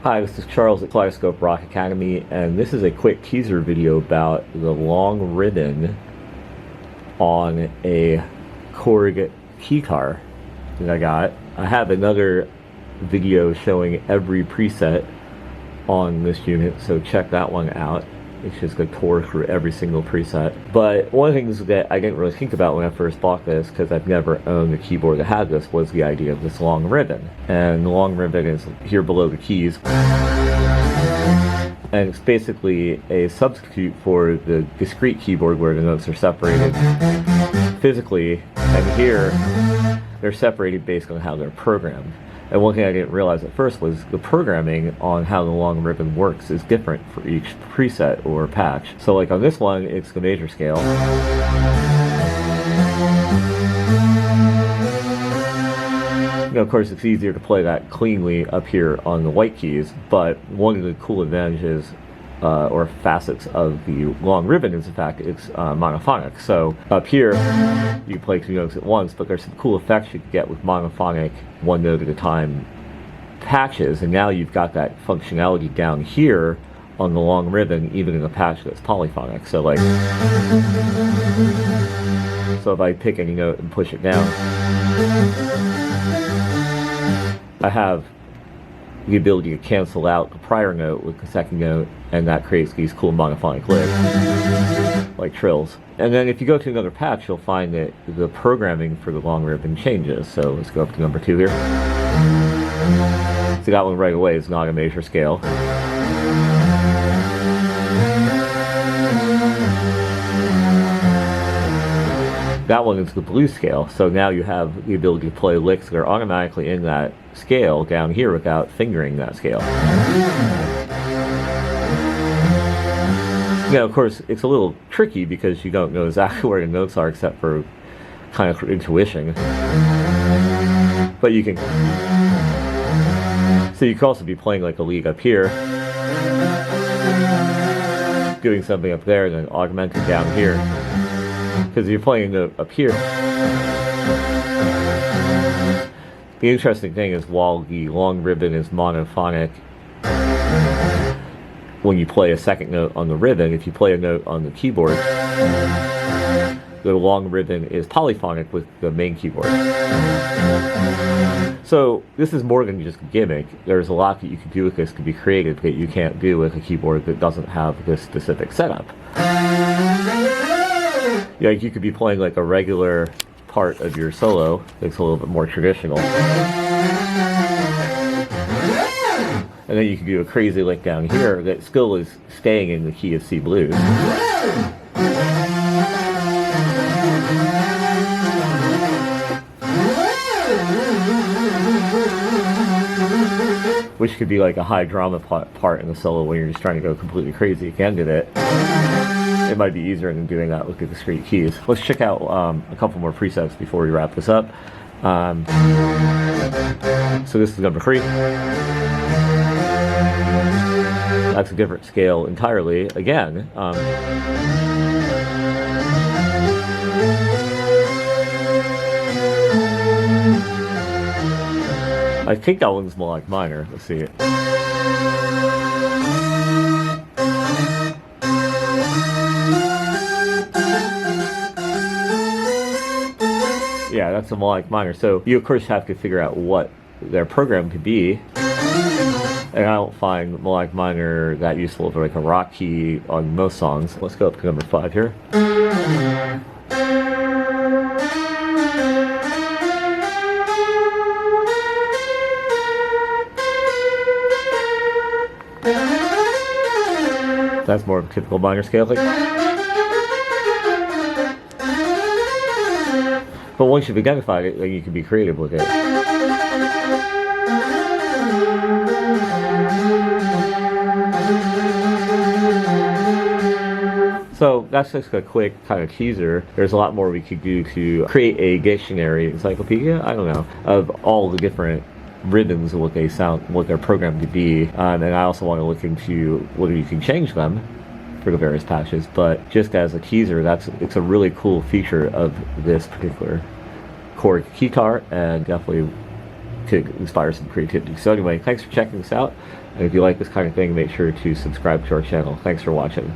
Hi, this is Charles at Kaleidoscope Rock Academy, and this is a quick teaser video about the long ribbon on a Korg Keytar that I got. I have another video showing every preset on this unit, so check that one out. It's just a tour through every single preset. But one of the things that I didn't really think about when I first bought this, because I've never owned a keyboard that had this, was the idea of this long ribbon. And the long ribbon is here below the keys. And it's basically a substitute for the discrete keyboard where the notes are separated physically, and here they're separated based on how they're programmed. And one thing I didn't realize at first was the programming on how the long ribbon works is different for each preset or patch. So like on this one, it's the major scale. You know, of course, it's easier to play that cleanly up here on the white keys, but one of the cool advantages or facets of the long ribbon is the fact it's monophonic. So up here, you can play two notes at once, but there's some cool effects you can get with monophonic one note at a time patches, and now you've got that functionality down here on the long ribbon, even in a patch that's polyphonic. So like, so if I pick any note and push it down, I have the ability to cancel out the prior note with the second note, and that creates these cool monophonic licks, like trills. And then if you go to another patch, you'll find that the programming for the long ribbon changes. So let's go up to number 2 here. So that one right away is not a major scale. That one is the blues scale, so now you have the ability to play licks that are automatically in that scale down here without fingering that scale. Now, of course, it's a little tricky because you don't know exactly where the notes are except for kind of intuition. But you can... So you could also be playing like a lead up here, doing something up there, and then augmenting down here. Because you're playing a note up here. The interesting thing is, while the long ribbon is monophonic, when you play a second note on the ribbon, if you play a note on the keyboard, the long ribbon is polyphonic with the main keyboard. So this is more than just a gimmick. There's a lot that you can do with this to be creative that you can't do with a keyboard that doesn't have this specific setup. Yeah, you could be playing like a regular part of your solo that's a little bit more traditional. And then you can do a crazy lick down here that still is staying in the key of C blues. Which could be like a high drama part in the solo when you're just trying to go completely crazy at the end of it. It might be easier than doing that with the discrete keys. Let's check out a couple more presets before we wrap this up. So this is number 3. That's a different scale entirely. Again, I think that one's more like minor. Let's see it. Yeah, that's a melodic minor. So you of course have to figure out what their program could be. And I don't find melodic minor that useful for like a rock key on most songs. Let's go up to number 5 here. That's more of a typical minor scale. But once you've identified it, then you can be creative with it. So that's just a quick kind of teaser. There's a lot more we could do to create a dictionary, encyclopedia, I don't know, of all the different ribbons and what they sound, what they're programmed to be. And I also want to look into whether you can change them for the various patches. But just as a teaser, it's a really cool feature of this particular Korg Keytar, and definitely could inspire some creativity. So anyway, thanks for checking this out. And if you like this kind of thing, make sure to subscribe to our channel. Thanks for watching.